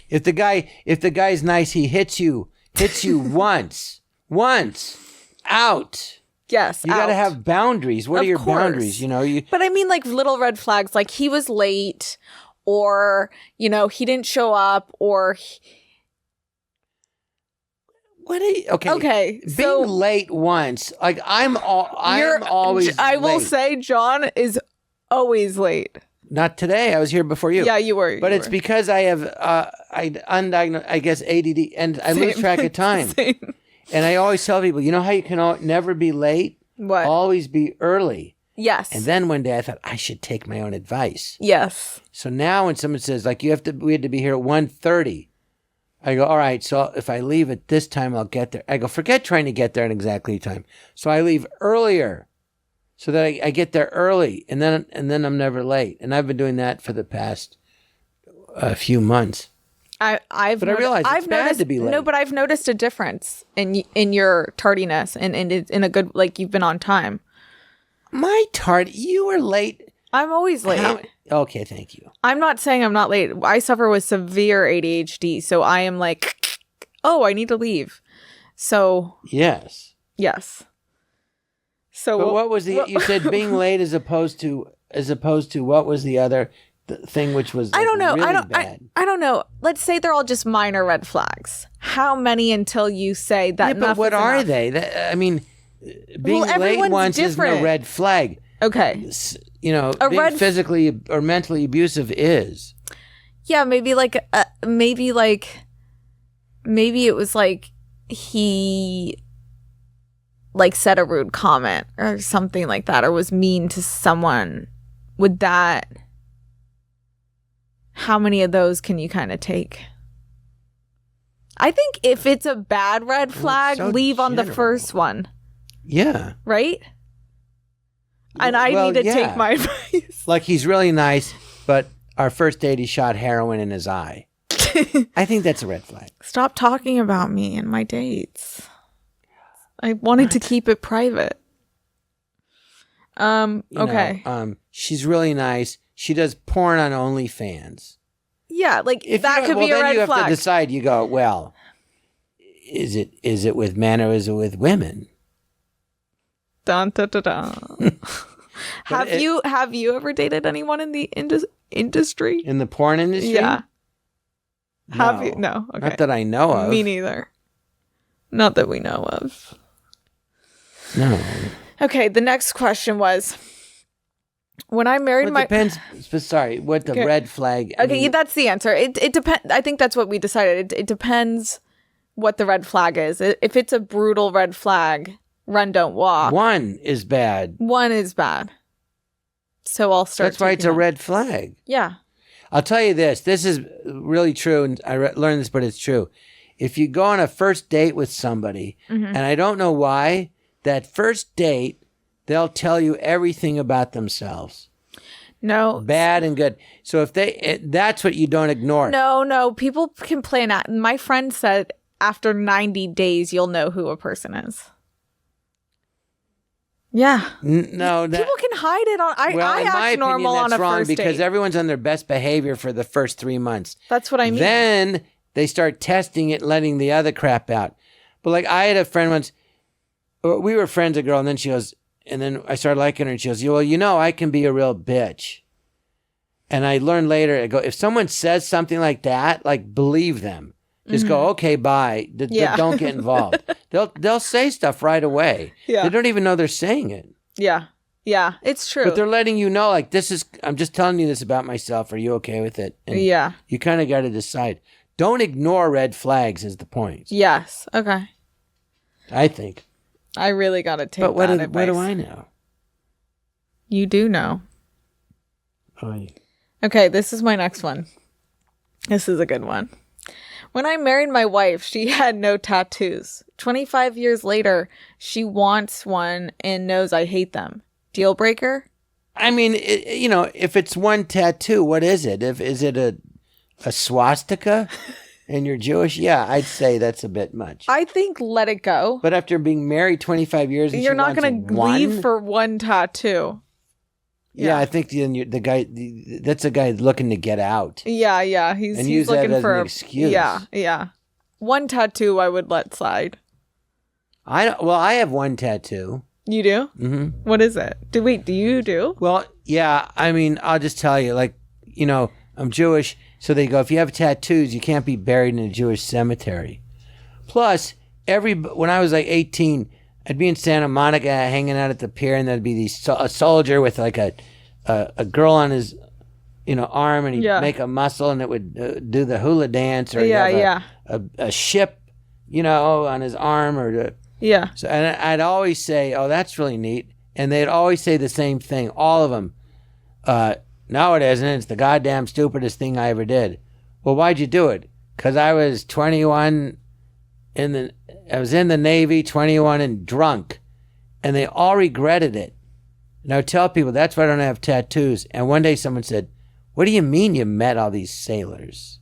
If the guy's nice, he hits you once, out. Yes, you got to have boundaries. What are your boundaries? But I mean, like little red flags, like he was late, or he didn't show up, or. Okay. Being late once, like I'm always. I will say, Jon is always late. Not today. I was here before you. Yeah, you were. But it's because I have undiagnosed, I guess, ADD, and I lose track of time. Same. And I always tell people, you know how you can never be late? What? Always be early. Yes. And then one day I thought I should take my own advice. Yes. So now when someone says like we had to be here at 1:30, I go, all right, so if I leave at this time, I'll get there. I go, forget trying to get there at exactly time. So I leave earlier so that I get there early, and then I'm never late. And I've been doing that for the past few months. I realize it's bad to be late. No, but I've noticed a difference in your tardiness and in a good, like you've been on time. You were late. I'm always late. Okay, thank you. I'm not saying I'm not late. I suffer with severe ADHD, so I am like, oh, I need to leave. So yes. So but what was you said being late as opposed to what was the other thing which was like, I don't know. really bad? I don't know. Let's say they're all just minor red flags. How many until you say that? Yeah, but what are they? Being late once different. Is no red flag. Okay. Being physically or mentally abusive is. Yeah, maybe it was like he like said a rude comment or something like that, or was mean to someone, would that, how many of those can you kind of take? I think if it's a bad red flag, leave on the first one. Yeah. Right? And I need to take my advice. Like, he's really nice, but our first date, he shot heroin in his eye. I think that's a red flag. Stop talking about me and my dates. I wanted to keep it private. Okay. She's really nice. She does porn on OnlyFans. Yeah, like if that could be a red flag. Then you have to decide. You go, well, is it with men or is it with women? Dun, dun, dun, dun. Have you ever dated anyone in the industry? In the porn industry? Yeah. No. Have you? No. Okay. Not that I know of. Me neither. Not that we know of. No. Okay, the next question was, when I married depends. Sorry, what the red flag? Okay, that's the answer. It depends. I think that's what we decided. It depends what the red flag is. If it's a brutal red flag, run, don't walk. One is bad. One is bad. So I'll start. That's why it's a red flag. Yeah. I'll tell you this. This is really true, and I learned this, but it's true. If you go on a first date with somebody, and I don't know why, that first date, they'll tell you everything about themselves. No. Bad and good. So if that's what you don't ignore. No. People can plan out. My friend said after 90 days, you'll know who a person is. Yeah. No. People can hide it on. I act normal on a first date. Because everyone's on their best behavior for the first 3 months. That's what I mean. Then they start testing it, letting the other crap out. But like I had a friend once, we were friends, a girl, and then she goes, and then I started liking her, and she goes, well, I can be a real bitch. And I learned later, I go, if someone says something like that, like believe them. Just go, okay, bye. Don't get involved. They'll say stuff right away. Yeah. They don't even know they're saying it. Yeah. Yeah, it's true. But they're letting you know, like, I'm just telling you this about myself. Are you okay with it? And you kind of got to decide. Don't ignore red flags is the point. Yes. Okay. I think. I really got to take that advice. What do I know? You do know. Oh, yeah. Okay, this is my next one. This is a good one. When I married my wife, she had no tattoos. 25 years later, she wants one and knows I hate them. Deal breaker? I mean, if it's one tattoo, what is it? Is it a swastika and you're Jewish? Yeah, I'd say that's a bit much. I think let it go. But after being married 25 years, and you're not going to leave for one tattoo. Yeah, I think the guy, that's a guy looking to get out. Yeah. He's looking for an excuse. Yeah. One tattoo I would let slide. I have one tattoo. You do? Mm-hmm. What is it? Do you do? Well, yeah. I mean, I'll just tell you, like, I'm Jewish, so they go, if you have tattoos, you can't be buried in a Jewish cemetery. Plus, when I was like 18, I'd be in Santa Monica hanging out at the pier, and there'd be a soldier with like a girl on his arm, and he'd make a muscle, and it would do the hula dance, or a ship on his arm, or so, and I'd always say, oh, that's really neat, and they'd always say the same thing, all of them. No, it isn't. It's the goddamn stupidest thing I ever did. Well, why'd you do it? Because I was 21 I was in the Navy, 21 and drunk, and they all regretted it. And I would tell people, that's why I don't have tattoos. And one day someone said, what do you mean you met all these sailors?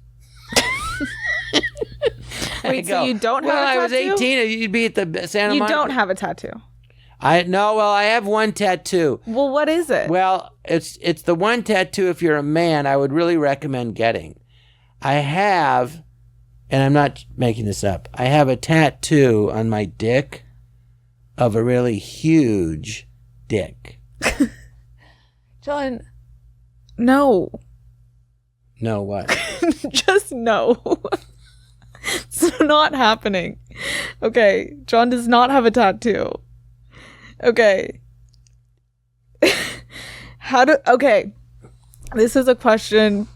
Wait, so you don't have a tattoo? Well, I was 18, you'd be at the Santa Monica. You don't have a tattoo? I have one tattoo. Well, what is it? Well, it's the one tattoo, if you're a man, I would really recommend getting. I have, and I'm not making this up, I have a tattoo on my dick of a really huge dick. Jon, no. No what? Just no. It's not happening. Okay, Jon does not have a tattoo. Okay. Okay. This is a question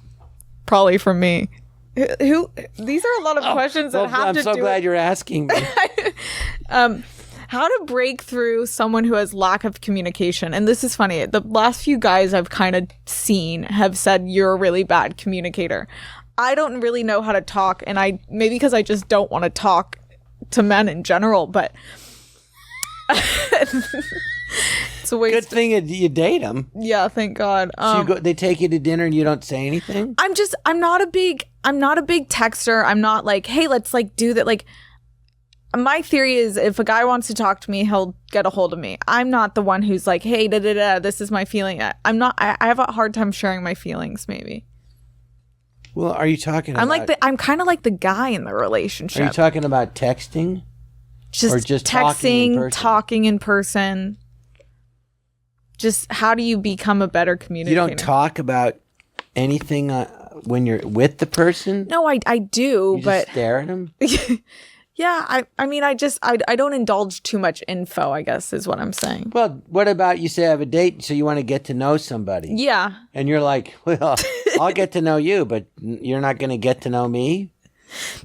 probably from me. These are a lot of questions that have to do. I'm so glad you're asking me. How to break through someone who has lack of communication. And this is funny. The last few guys I've kind of seen have said you're a really bad communicator. I don't really know how to talk, and maybe because I just don't want to talk to men in general, but it's a waste. Good thing you date them. Yeah, thank God. So they take you to dinner and you don't say anything? I'm not a big texter. I'm not like, hey, let's like do that. Like, my theory is if a guy wants to talk to me, he'll get a hold of me. I'm not the one who's like, hey, this is my feeling. I have a hard time sharing my feelings, maybe. Well, are you talking about... I'm kind of like the guy in the relationship. Are you talking about texting? Or just texting, talking in person. Just how do you become a better communicator? You don't talk about anything when you're with the person? No, I do, you but... just stare at them? Yeah, I mean, I don't indulge too much info, I guess, is what I'm saying. Well, what about you say I have a date, so you want to get to know somebody? Yeah. And you're like, well, I'll get to know you, but you're not going to get to know me?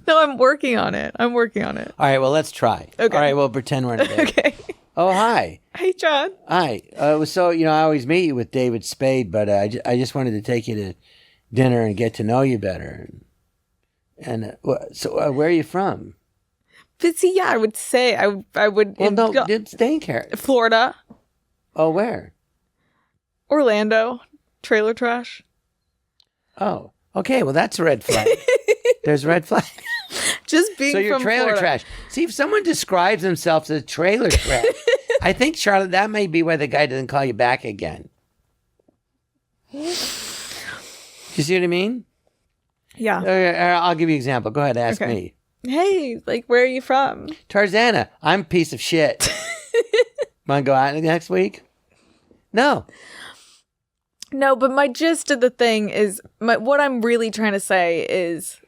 No, I'm working on it. All right, well, let's try. Okay. All right, we'll pretend we're on a date. Okay. Oh, hi. Hey, John. Hi. So, I always meet you with David Spade, but I just wanted to take you to dinner and get to know you better. And so where are you from? But see, yeah, I would say I would. Well, no, stay in character. Florida. Oh, where? Orlando. Trailer trash. Oh, okay. Well, that's a red flag. There's a red flag. Just being so you're from trailer Florida. trash. See, if someone describes themselves as trailer trash, I think, Charlotte, that may be why the guy doesn't call you back again. You see what I mean? Yeah. I'll give you an example. Go ahead, ask me. Hey, like, where are you from? Tarzana. I'm a piece of shit. Want to go out next week? No. No, but my gist of the thing is, what I'm really trying to say is...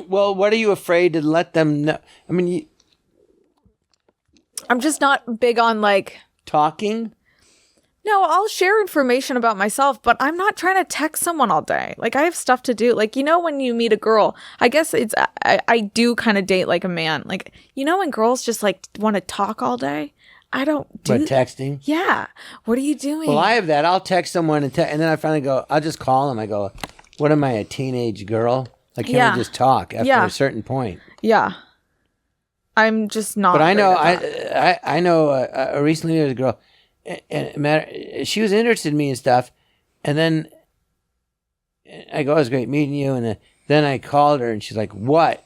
Well, what are you afraid to let them know? I mean, I'm just not big on, like... Talking? No, I'll share information about myself, but I'm not trying to text someone all day. Like, I have stuff to do. Like, when you meet a girl, I guess I do kind of date like a man. Like, when girls just, like, want to talk all day? I don't do But texting? Yeah. What are you doing? Well, I have that. I'll text someone and then I finally go, I'll just call them. I go, what am I, a teenage girl? Like, can't we just talk after a certain point? Yeah. I'm just not. But I know, I know, recently there was a girl, and she was interested in me and stuff, and then I go, it was great meeting you, and then I called her, and she's like, what?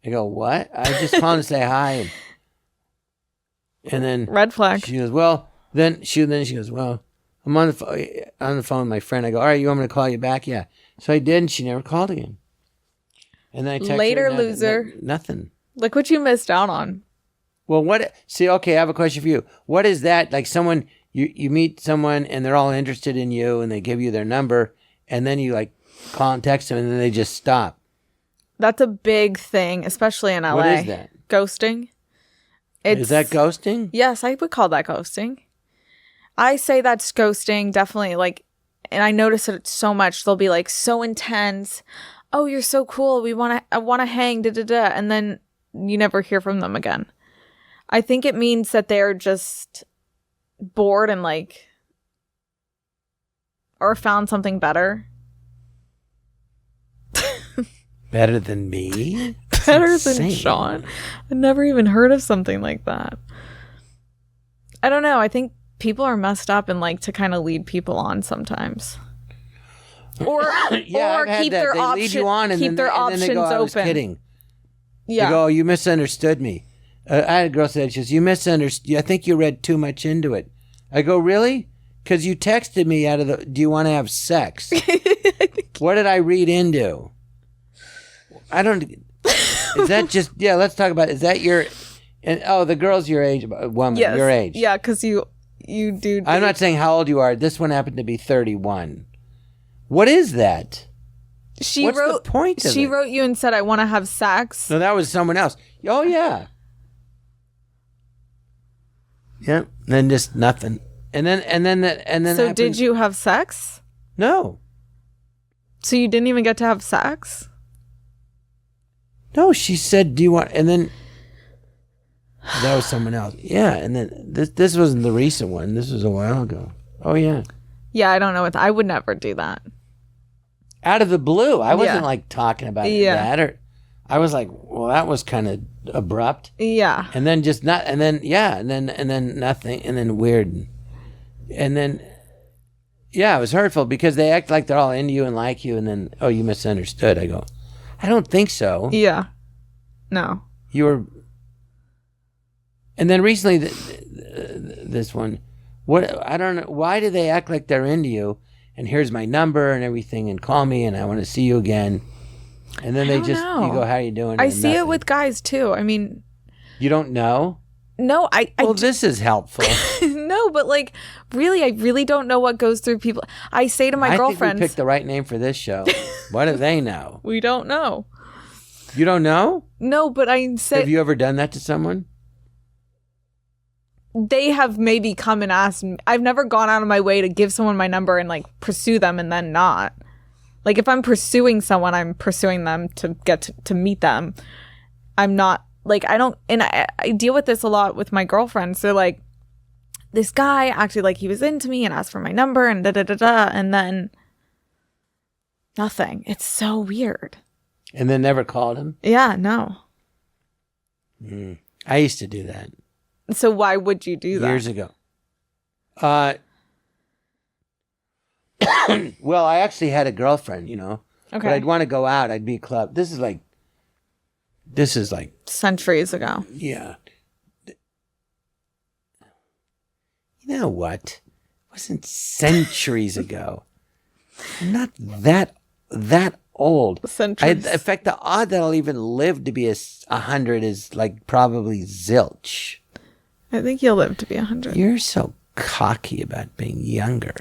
I go, what? I just called to say hi, and then red flag. She goes, well, then she goes, well, I'm on the phone with my friend. I go, all right, you want me to call you back? Yeah. So I did, and she never called again. And then I texted Later, her, loser. Nothing. Look what you missed out on. Well, okay, I have a question for you. What is that? Like someone, you meet someone and they're all interested in you and they give you their number and then you like call and text them and then they just stop. That's a big thing, especially in LA. What is that? Ghosting. Is that ghosting? Yes, I would call that ghosting. I say that's ghosting, definitely. Like, and I notice it so much. They'll be like so intense. Oh, you're so cool. I want to hang, and then you never hear from them again. I think it means that they're just bored and like, or found something better. Better than me? Better than Sean. I've never even heard of something like that. I don't know. I think people are messed up and like to kind of lead people on sometimes. Or keep their options open. I was kidding. Yeah. They go, oh, you misunderstood me. I had a girl say, she goes, you misunderstood. I think you read too much into it. I go, really? Because you texted me do you want to have sex? What did I read into? I don't... Is that just... Yeah, let's talk about... Is that your... the girl's your age, woman, yes. your age. Yeah, because you do... I'm not saying how old you are. This one happened to be 31. What is that? What's the point of it? She wrote you and said, I want to have sex. No, that was someone else. Oh, yeah. Yep. Then just nothing. And then. So did you have sex? No. So you didn't even get to have sex? No, she said, do you want... And then... That was someone else. Yeah, and then this wasn't the recent one. This was a while ago. Oh, yeah. Yeah, I don't know. I would never do that. Out of the blue. I wasn't like talking about that. Or I was like, well, that was kind of abrupt. Yeah. And then just not, and then, and then nothing, and then weird. And then, yeah, it was hurtful because they act like they're all into you and like you, and then, oh, you misunderstood. I go, I don't think so. Yeah. No. You were, and then recently, this one, I don't know, why do they act like they're into you? And here's my number and everything, and call me, and I want to see you again. And then you go, how you doing? I see it with guys too. I mean, you don't know? No, this is helpful. No, but like, really, I really don't know what goes through people. I say to my girlfriends, I think we picked the right name for this show. What do they know? We don't know. You don't know? No, but I say, have you ever done that to someone? They have maybe come and asked me. I've never gone out of my way to give someone my number and like pursue them and then not. Like if I'm pursuing someone, I'm pursuing them to get to meet them. I'm not like, I don't, and I deal with this a lot with my girlfriends. They're like, this guy acted like he was into me and asked for my number and and then nothing. It's so weird. And then never called him? Yeah, no. I used to do that. So why would you do that? Years ago. Well, I actually had a girlfriend, Okay. But I'd want to go out. I'd be club. This is like centuries ago. Yeah. You know what? It wasn't centuries ago. I'm not that old. Centuries. In fact, the odd that I'll even live to be 100 is like probably zilch. I think you'll live to be 100. You're so cocky about being younger.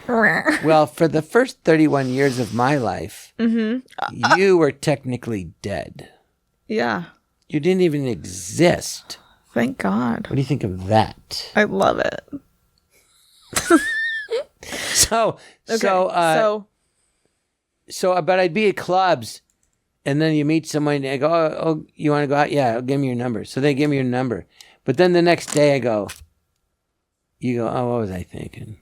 Well, for the first 31 years of my life, you were technically dead. Yeah. You didn't even exist. Thank God. What do you think of that? I love it. But I'd be at clubs, and then you meet someone, and I go, oh, you want to go out? Yeah, give me your number. So they give me your number. But then the next day you go, oh, what was I thinking?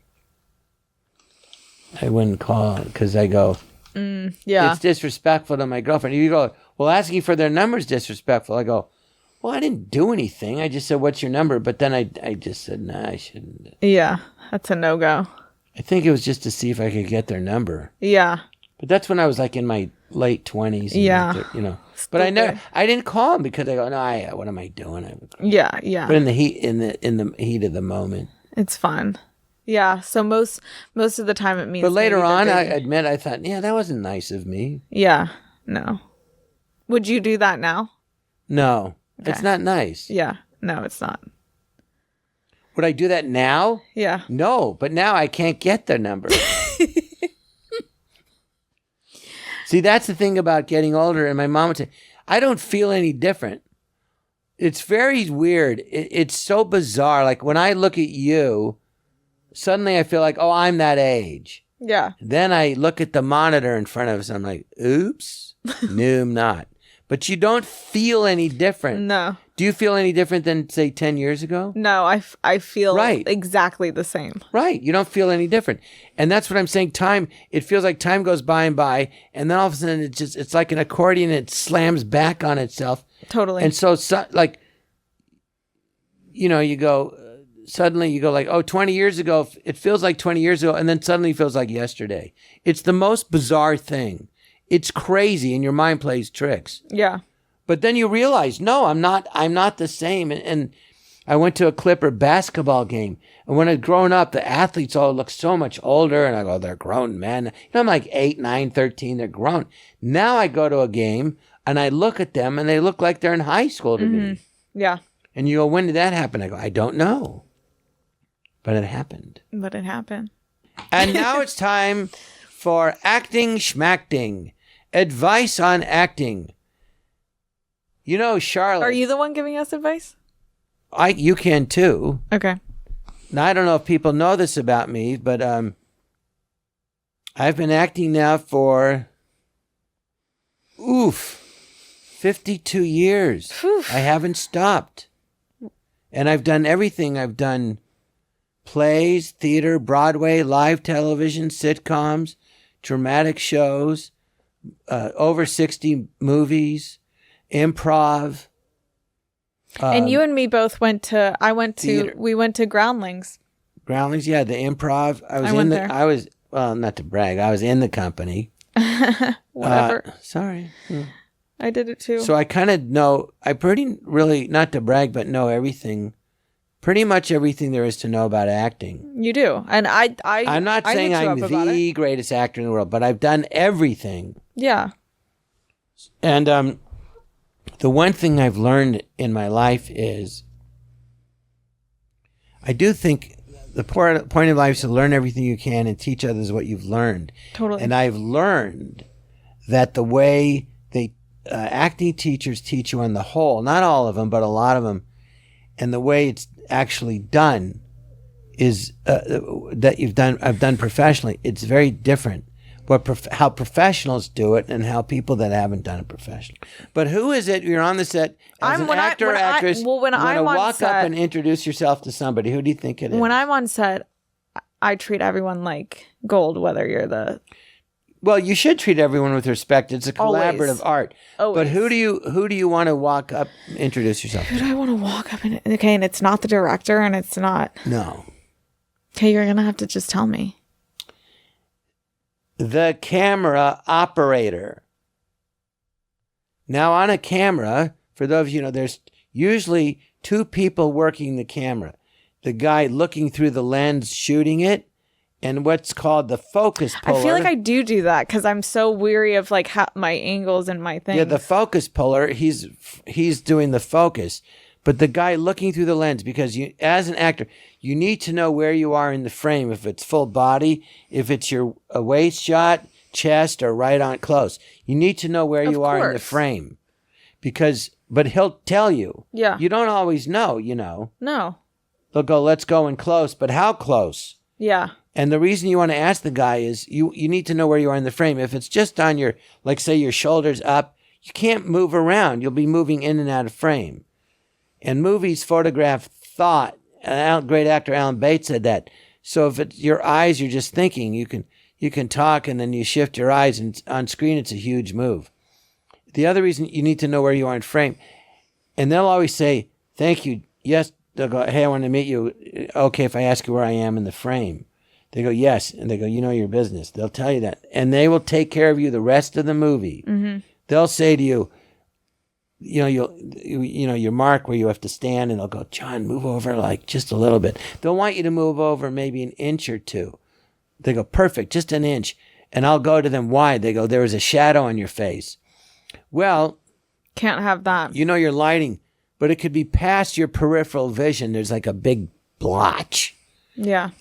I wouldn't call because I go, yeah, it's disrespectful to my girlfriend. You go, well, asking for their number is disrespectful. I go, well, I didn't do anything. I just said, what's your number? But then I just said, nah, I shouldn't. Yeah, that's a no-go. I think it was just to see if I could get their number. Yeah. But that's when I was like in my late 20s. Yeah. But I didn't call him because I go, no, what am I doing? Yeah. But in the heat of the moment. It's fun. Yeah. So most of the time it means. But later on, I admit, I thought, yeah, that wasn't nice of me. Yeah. No. Would you do that now? No. Okay. It's not nice. Yeah. No, it's not. Would I do that now? Yeah. No, but now I can't get their number. See, that's the thing about getting older. And my mom would say, I don't feel any different. It's very weird. It's so bizarre. Like when I look at you, suddenly I feel like, oh, I'm that age. Yeah. Then I look at the monitor in front of us and I'm like, oops, no, I'm not. But you don't feel any different. No. Do you feel any different than, say, 10 years ago? No, I feel exactly the same. Right. You don't feel any different. And that's what I'm saying. It feels like time goes by and by. And then all of a sudden, it's like an accordion. It slams back on itself. Totally. And so like, you go, suddenly you go like, oh, 20 years ago, it feels like 20 years ago. And then suddenly it feels like yesterday. It's the most bizarre thing. It's crazy, and your mind plays tricks. Yeah. But then you realize, no, I'm not the same. And I went to a Clipper basketball game, and when I'd grown up, the athletes all look so much older, and I go, they're grown men. I'm like 8, 9, 13, they're grown. Now I go to a game, and I look at them, and they look like they're in high school to me. Yeah. And you go, when did that happen? I go, I don't know. But it happened. And now it's time for Acting Schmacting. Advice on acting. Charlotte. Are you the one giving us advice? You can too. Okay. Now, I don't know if people know this about me, but I've been acting now for 52 years. Whew. I haven't stopped. And I've done everything. I've done plays, theater, Broadway, live television, sitcoms, dramatic shows, over 60 movies, improv. And you and me both went to, Theater. we went to Groundlings. Groundlings, yeah, the improv. I was, well, not to brag, I was in the company. Whatever. Sorry. I did it too. So I kind of know, I really, not to brag, but know everything, pretty much everything there is to know about acting. You do. And I'm not saying I'm the greatest actor in the world, but I've done everything. Yeah. And the one thing I've learned in my life is I do think the point of life is to learn everything you can and teach others what you've learned. Totally. And I've learned that the way acting teachers teach you on the whole, not all of them, but a lot of them, and the way it's actually done is I've done professionally. It's very different. How professionals do it and how people that haven't done it professionally. But who is it? You're on the set as an actor or actress. When I'm on walk set, up and introduce yourself to somebody. Who do you think it is? When I'm on set, I treat everyone like gold, whether you're the... Well, you should treat everyone with respect. It's a collaborative art. Always. But who do you want to walk up and introduce yourself to? Who do I want to walk up and... Okay, and it's not the director and it's not... No. Okay, you're going to have to just tell me. The camera operator. Now, on a camera, for those of you who know, there's usually two people working the camera. The guy looking through the lens shooting it, and what's called the focus puller. I feel like I do that because I'm so weary of like my angles and my things. Yeah, the focus puller, he's doing the focus. But the guy looking through the lens, because you, as an actor, you need to know where you are in the frame. If it's full body, if it's your waist shot, chest, or right on close. You need to know where you are in the frame. But he'll tell you. Yeah. You don't always know, you know. No. They'll go, let's go in close, but how close? Yeah. And the reason you want to ask the guy is you need to know where you are in the frame. If it's just on your, like say your shoulders up, you can't move around. You'll be moving in and out of frame. And movies photograph thought. Great actor Alan Bates said that. So if it's your eyes, you're just thinking. You can talk and then you shift your eyes, and on screen it's a huge move. The other reason you need to know where you are in frame, and they'll always say, "Thank you." Yes, they'll go, "Hey, I want to meet you." Okay, if I ask you where I am in the frame, they go, "Yes," and they go, "You know your business." They'll tell you that, and they will take care of you the rest of the movie. Mm-hmm. They'll say to you, your mark where you have to stand, and they'll go, "Jon, move over like just a little bit." They'll want you to move over maybe an inch or two. They go, "Perfect, just an inch." And I'll go to them, "Why?" They go, "There was a shadow on your face." Well, can't have that. You know your lighting, but it could be past your peripheral vision. There's like a big blotch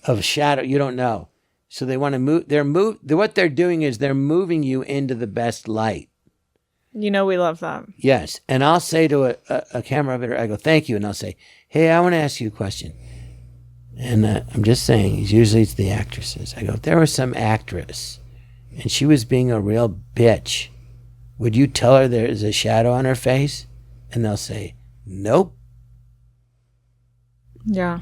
of shadow. You don't know. So they want to move. What they're doing is they're moving you into the best light. You know we love that. Yes. And I'll say to a camera operator, I go, "Thank you." And I'll say, "Hey, I want to ask you a question." And I'm just saying, usually it's the actresses. I go, "If there was some actress and she was being a real bitch, would you tell her there's a shadow on her face?" And they'll say, "Nope." Yeah.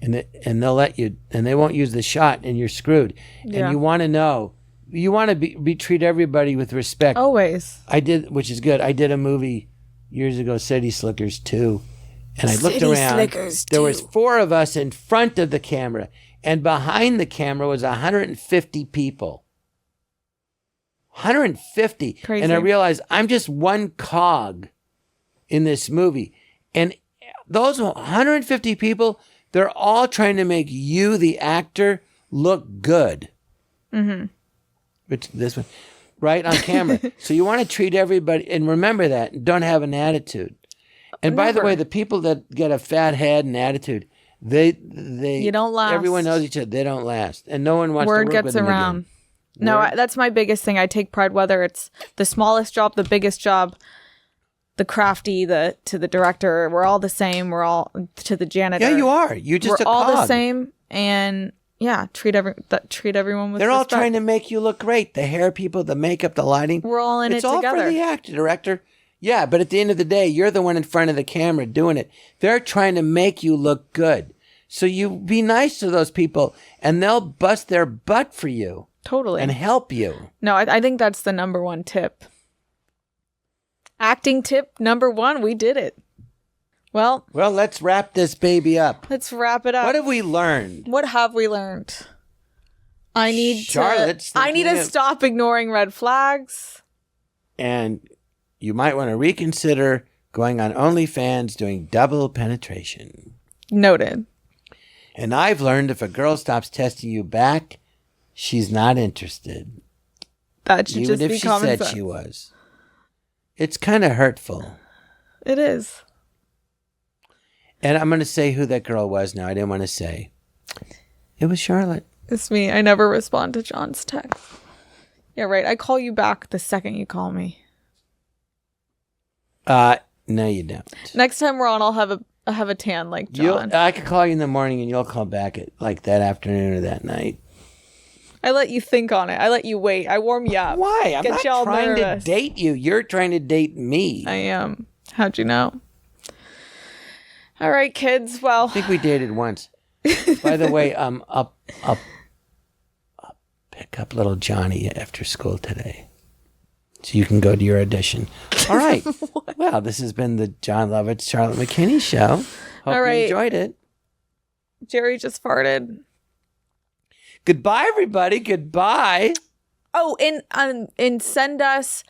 And they'll let you, and they won't use the shot, and you're screwed. Yeah. And you want to know. You want to treat everybody with respect. Always. Which is good. I did a movie years ago, City Slickers 2, and I looked around. There was 4 of us in front of the camera, and behind the camera was 150 people. 150. Crazy. And I realized I'm just one cog in this movie. And those 150 people, they're all trying to make you, the actor, look good. Mm-hmm. Which this one, right on camera. So you want to treat everybody, and remember that, and don't have an attitude. And by the way, the people that get a fat head and attitude, they you don't last. Everyone knows each other. They don't last, and no one wants to work with them. Word gets around. No, that's my biggest thing. I take pride, whether it's the smallest job, the biggest job, the crafty, to the director. We're all the same. We're all to the janitor. Yeah, you are. You just we're all the same, and yeah, treat everyone with They're respect. all trying to make you look great. The hair people, the makeup, the lighting. We're all in it together. It's all for the actor, director. Yeah, but at the end of the day, you're the one in front of the camera doing it. They're trying to make you look good. So you be nice to those people, and they'll bust their butt for you. Totally. And help you. No, I think that's the number one tip. Acting tip number 1, we did it. Well, let's wrap this baby up. Let's wrap it up. What have we learned? What have we learned? I need to stop ignoring red flags. And you might want to reconsider going on OnlyFans doing double penetration. Noted. And I've learned if a girl stops testing you back, she's not interested. That should even just if be she common said sense. she was. It's kind of hurtful. It is. And I'm going to say who that girl was now. I didn't want to say. It was Charlotte. It's me. I never respond to John's text. Yeah, right. I call you back the second you call me. No, you don't. Next time we're on, I'll have a tan like John. I could call you in the morning and you'll call back at like that afternoon or that night. I let you think on it. I let you wait. I warm you up. Why? I'm Get not y'all trying nervous. to date you. You're trying to date me. I am. How'd you know? All right, kids. Well, I think we dated once. By the way, I'll pick up little Johnny after school today, so you can go to your audition. All right. Well, this has been the Jon Lovitz, Charlotte McKinney show. Hope you enjoyed it. Jerry just farted. Goodbye, everybody. Goodbye. Oh, and send us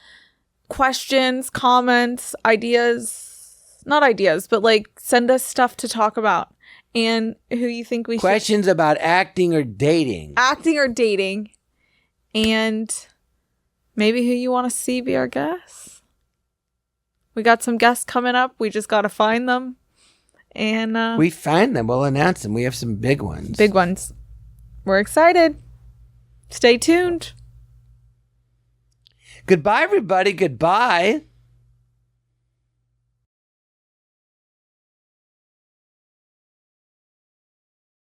questions, comments, ideas. Not ideas, but like send us stuff to talk about and who you think we Questions about acting or dating. Acting or dating. And maybe who you want to see be our guests. We got some guests coming up. We just got to find them. And we find them. We'll announce them. We have some big ones. Big ones. We're excited. Stay tuned. Goodbye, everybody. Goodbye.